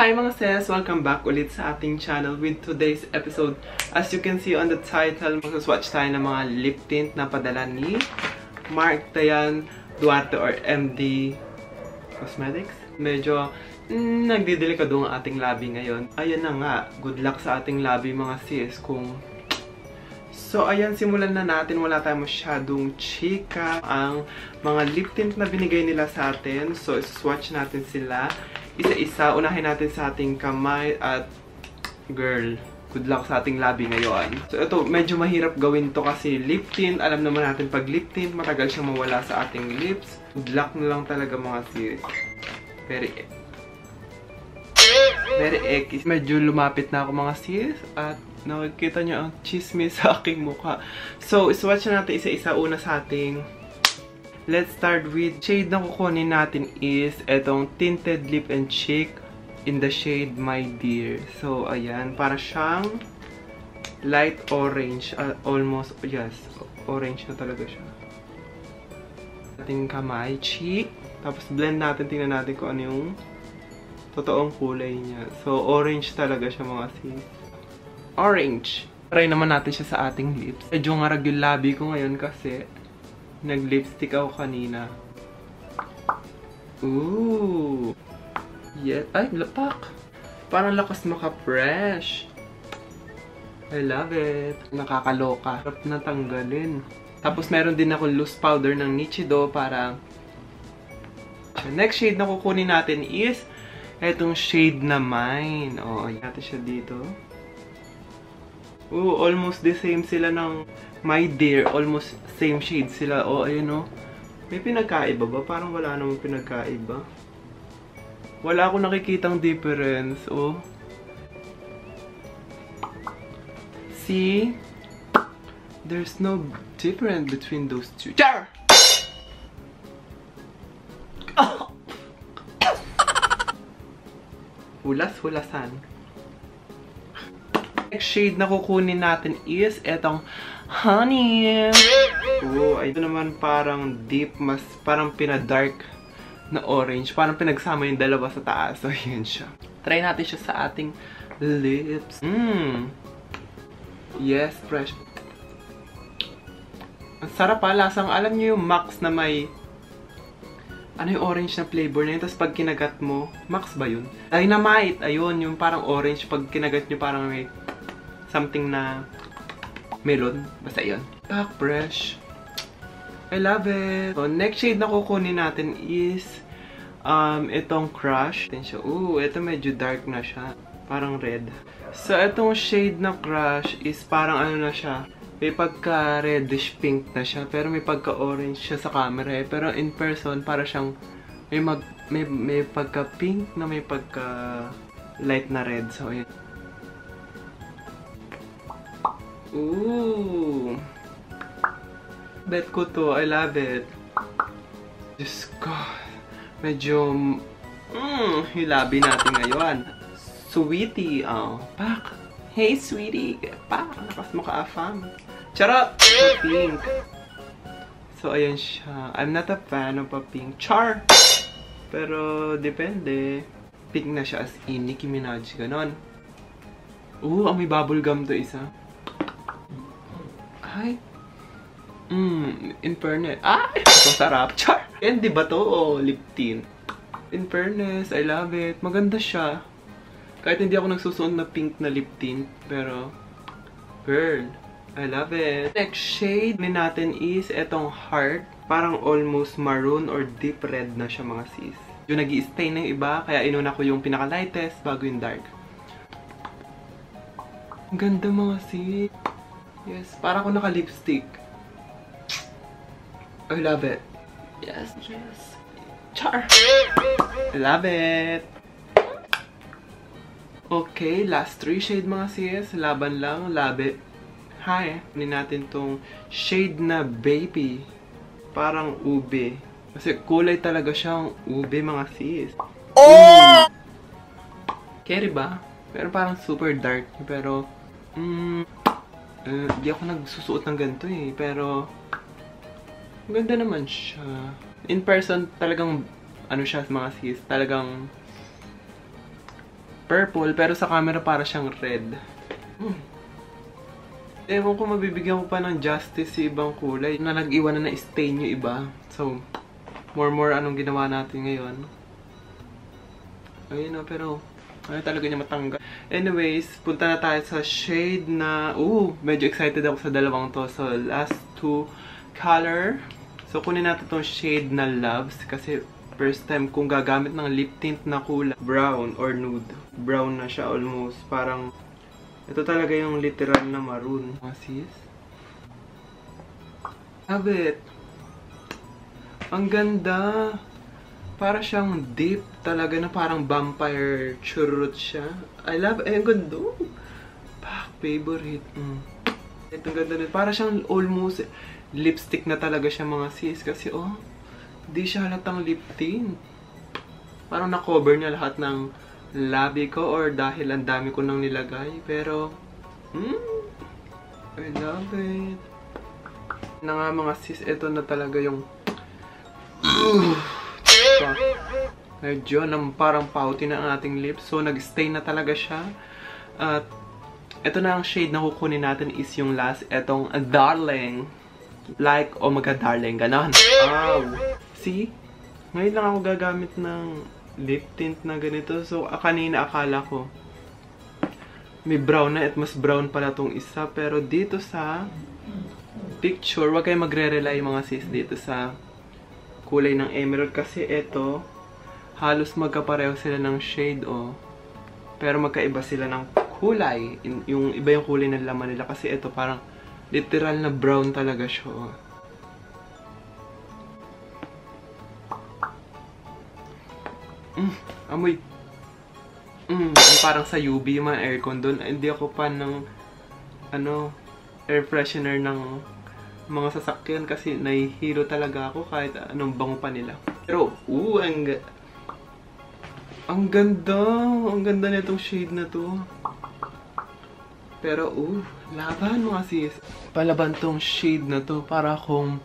Hi mga sis! Welcome back ulit sa ating channel with today's episode. As you can see on the title, mag-swatch tayo ng mga lip tint na padala ni Mark Dayan Duarte or MD Cosmetics. Medyo nagdidelikado ang ating labi ngayon. Ayan na nga, good luck sa ating labi mga sis kung... So ayan, simulan na natin. Wala tayong masyadong chika. Ang mga lip tint na binigay nila sa atin. So swatch natin sila isa-isa. Unahin natin sa ating kamay at girl, good luck sa ating labi ngayon. So ito, medyo mahirap gawin to kasi lip tint. Alam naman natin pag lip tint, matagal siyang mawala sa ating lips. Good luck na lang talaga mga sis. Very ekis. Medyo lumapit na ako mga sis at nakikita niyo ang chismis sa aking mukha. So, swatch na natin isa-isa. Una sa ating... Let's start with shade na kukunin natin is etong Tinted Lip and Cheek in the shade My Dear. So, ayan. Para siyang light orange. Almost, yes. Orange na talaga siya. Ating kamay, cheek. Tapos blend natin. Tingnan natin kung ano yung totoong kulay niya. So, orange talaga siya mga sis. Orange. Try naman natin siya sa ating lips. Medyo ngarag yung labi ko ngayon kasi nag-lipstick ako kanina. Ooh. Yeah. Ay, lapak. Parang lakas maka-fresh. I love it. Nakakaloka. Sarap na tanggalin. Tapos meron din ako loose powder ng Nichido para... Next shade na kukunin natin is etong shade na Mine. Oh, ayan natin siya dito. Ooh, almost the same sila ng My Dear. Almost same shade sila. Oh, ayun oh. May pinagkaiba ba? Parang wala namang pinagkaiba. Wala akong nakikitang difference. Oh. See? There's no difference between those two. Char! Oh! Hulas-hulasan. Next shade na kukunin natin is etong Honey. Oh, ito naman parang deep, mas parang pina-dark na orange. Parang pinagsama yung dalawa sa taas. So, yun siya. Try natin siya sa ating lips. Yes, fresh. Ang sarap pa. Lasang, alam niyo yung Max na may... Ano yung orange na flavor na yun? Tapos pag kinagat mo, Max ba yun? Dynamite! Ayun, yung parang orange. Pag kinagat nyo, parang may something na melon. Basta yun. Pack fresh. I love it. So, next shade na kukunin natin is itong Crush. Ooh, ito medyo dark na siya. Parang red. So, itong shade na Crush is parang ano na siya. May pagka-reddish pink na siya. Pero may pagka-orange siya sa camera eh. Pero in person, para siyang may pagka-pink na may pagka-light na red. So, yun. Ooh! Bet ko to. I love it. Diyos ko. Medyo... hilabi natin ngayon. Sweetie. Oh, pak. Hey, sweetie. Pak. Nakas mo ka-afam. Charot! Pink. So, ayan siya. I'm not a fan of a pink. Char! Pero, depende. Pink na siya as in. Nicki Minaj. Ganon. Ooh, may bubblegum to isa. Ay. In fairness. Ay! Ang sarap. Char! Candy ba to o lip tint? In fairness, I love it. Maganda siya. Kahit hindi ako nagsusuot na pink na lip tint. Pero, girl, I love it. Next shade natin is etong Heart. Parang almost maroon or deep red na siya mga sis. Yung nag-i-stay ng iba, kaya inuna ko yung pinaka-lightest bago yung dark. Ang ganda mga sis. Yes, parang ako naka-lipstick. I love it. Yes, yes. Char! I love it. Okay, last 3 shade mga sis. Laban lang, love it. Hi. Kunin natin tong shade na Baby. Parang ube. Kasi kulay talaga siyang ube mga sis. Oh! Carry ba? Pero parang super dark. Pero, di ako nagsusuot ng ganito eh. Pero, ganda naman siya. In person, talagang, ano siya mga sis, talagang purple, pero sa camera para siyang red. Ewan ko, mabibigyan ko pa ng justice sa ibang kulay na nag-iwan na stain yung iba. So, more anong ginawa natin ngayon. Ayun na, pero ayaw talaga niya matanggal. Anyways, punta na tayo sa shade na, medyo excited ako sa dalawang to. So, last two color. So, kunin natin tong shade na Loves kasi first time kung gagamit ng lip tint na kulay brown or nude. Brown na siya almost. Parang, ito talaga yung literal na maroon. Sis? Love it! Ang ganda! Para siyang deep talaga na parang vampire churrut siya. I love it. Ang ganda! Favorite. Ito ang ganda nito. Para siyang almost lipstick na talaga siya mga sis. Kasi di siya halatang lip tint. Parang na-cover niya lahat ng labi ko or dahil ang dami ko nang nilagay. Pero, I love it. Na nga mga sis, ito na talaga yung medyo parang pouty na ang ating lips. So, nag-stay na talaga siya. At, ito na ang shade na kukunin natin is yung last. Etong Darling. Like, Darling. Ganon. Wow. See? Ngayon lang ako gagamit ng lip tint na ganito. So, kanina akala ko may brown na at mas brown pala tong isa. Pero dito sa picture, wag kayo magre-rely mga sis dito sa kulay ng emerald. Kasi ito, halos magkapareho sila ng shade, pero magkaiba sila ng kulay. Yung iba yung kulay ng laman nila. Kasi ito parang literal na brown talaga siya, amoy. Parang sa UV yung mga aircon doon. Hindi ako fan ng air freshener ng mga sasakyan kasi nahihilo talaga ako kahit anong bango pa nila. Pero, ang ganda. Ang ganda nitong shade na to. Pero, laban mga sis. Palaban tong shade na to para akong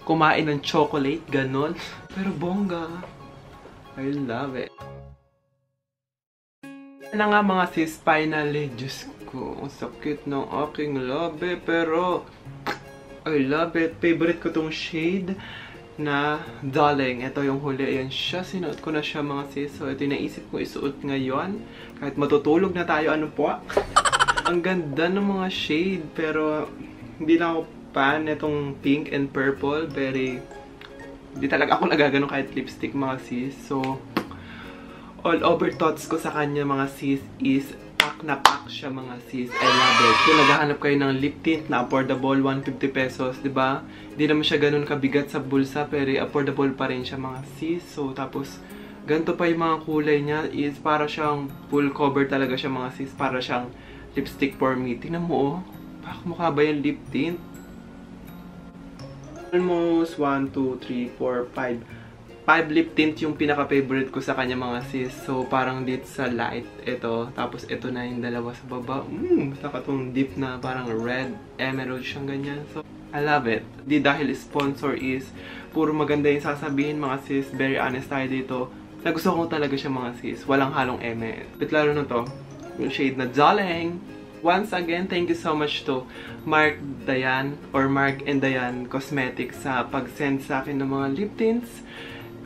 kumain ng chocolate, ganon. Pero bongga. I love it. Na nga mga sis, finally, Diyos ko, ang sakit ng aking labi, pero I love it. Favorite ko tong shade na Darling. Ito yung huli, ayan siya, sinuot ko na siya mga sis. So ito yung naisip ko isuot ngayon, kahit matutulog na tayo, ano po. Ang ganda ng mga shade, pero hindi lang ako fan itong pink and purple. Hindi talaga ako nagagano kahit lipstick mga sis. So, all over thoughts ko sa kanya mga sis is pack na pack siya mga sis. I love it. Kung naghahanap kayo ng lip tint na affordable, 150 pesos, diba? Hindi naman siya ganun kabigat sa bulsa, pero affordable pa rin siya mga sis. So, tapos, ganito pa yung mga kulay niya is para siyang full cover talaga siya mga sis. Para siyang lipstick for me. Tingnan mo, pak mukha ba yung lip tint? Almost 1, 2, 3, 4, 5 lip tint yung pinaka-favorite ko sa kanya mga sis. So, parang dito sa light, ito. Tapos, ito na yung dalawa sa baba. Saka itong deep na parang red, emerald siyang ganyan. So, I love it. Di dahil sponsor is puro maganda yung sasabihin mga sis. Very honest tayo dito. Nagustuhan ko talaga siya mga sis. Walang halong eme. But lalo na to, yung shade na Darling. Once again, thank you so much to Mark and Dayan Cosmetics sa pag-send sa akin ng mga lip tints.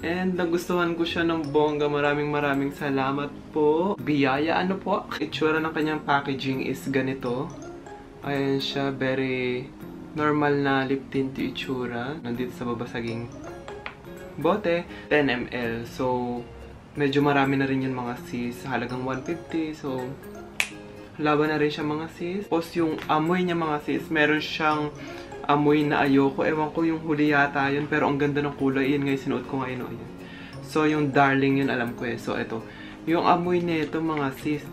And nagustuhan ko siya ng bongga. Maraming salamat po. Biyaya, ano po? Itsura ng kanyang packaging is ganito. Ayan siya, very normal na lip tint itsura. Nandito sa babasaging bote. 10 ml. So, medyo marami na rin yun mga sis. Halagang 150. So, laban na rin siya mga sis. Tapos yung amoy niya mga sis, meron siyang amoy na ayoko. Ewan ko yung huli yata yun. Pero ang ganda ng kulay. Yun nga yung sinuot ko ngayon. Ayan. So yung Darling yun alam ko eh. So ito. Yung amoy nito mga sis.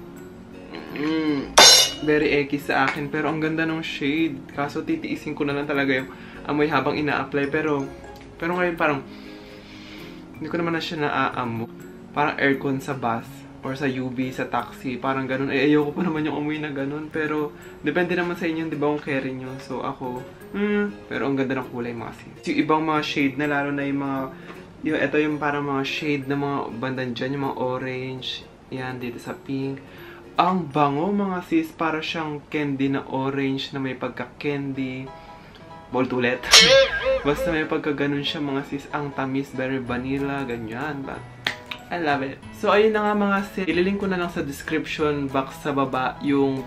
Very ecky sa akin. Pero ang ganda ng shade. Kaso titiisin ko na lang talaga yung amoy habang ina-apply. Pero ngayon parang hindi ko naman na siya naaamoy. Parang aircon sa bus. Or sa UV, sa taxi, parang ganun. Eh, ayoko pa naman yung amoy na ganun. Pero, depende naman sa inyo, di ba, kung carry nyo. So, ako, pero ang ganda ng kulay mga sis. Yung ibang mga shade na, lalo na yung mga, ito yung parang mga shade na mga bandan dyan, yung mga orange, Yan, dito sa pink. Ang bango mga sis, para siyang candy na orange na may pagka-candy. Bolt ulit. Basta may pagka-ganun siya mga sis. Ang tamis, very vanilla, ganyan ba? I love it. So, ayun na nga mga sis. Ililink ko na lang sa description box sa baba yung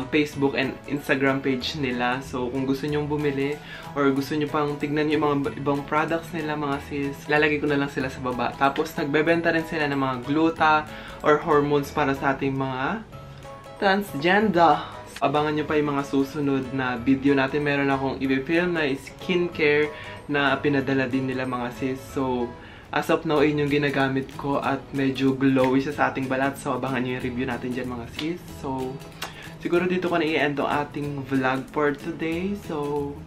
Facebook and Instagram page nila. So, kung gusto nyong bumili or gusto nyo pang tignan yung mga ibang products nila mga sis, lalagay ko na lang sila sa baba. Tapos, nagbebenta rin sila ng mga gluta or hormones para sa ating mga transgender. Abangan nyo pa yung mga susunod na video natin. Meron akong i-film na skincare na pinadala din nila mga sis. So, as of now, yun yung ginagamit ko at medyo glowy siya sa ating balat. So, abangan nyo yung review natin dyan mga sis. So, siguro dito ko na i-end ang ating vlog for today. So,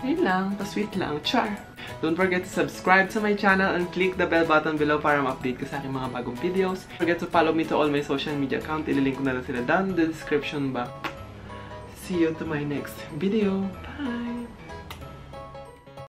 ayun lang. Pa-sweet lang. Char! Don't forget to subscribe to my channel and click the bell button below para ma-update ka sa aking mga bagong videos. Don't forget to follow me to all my social media account. Ililink ko na lang sila down in the description box. See you to my next video. Bye!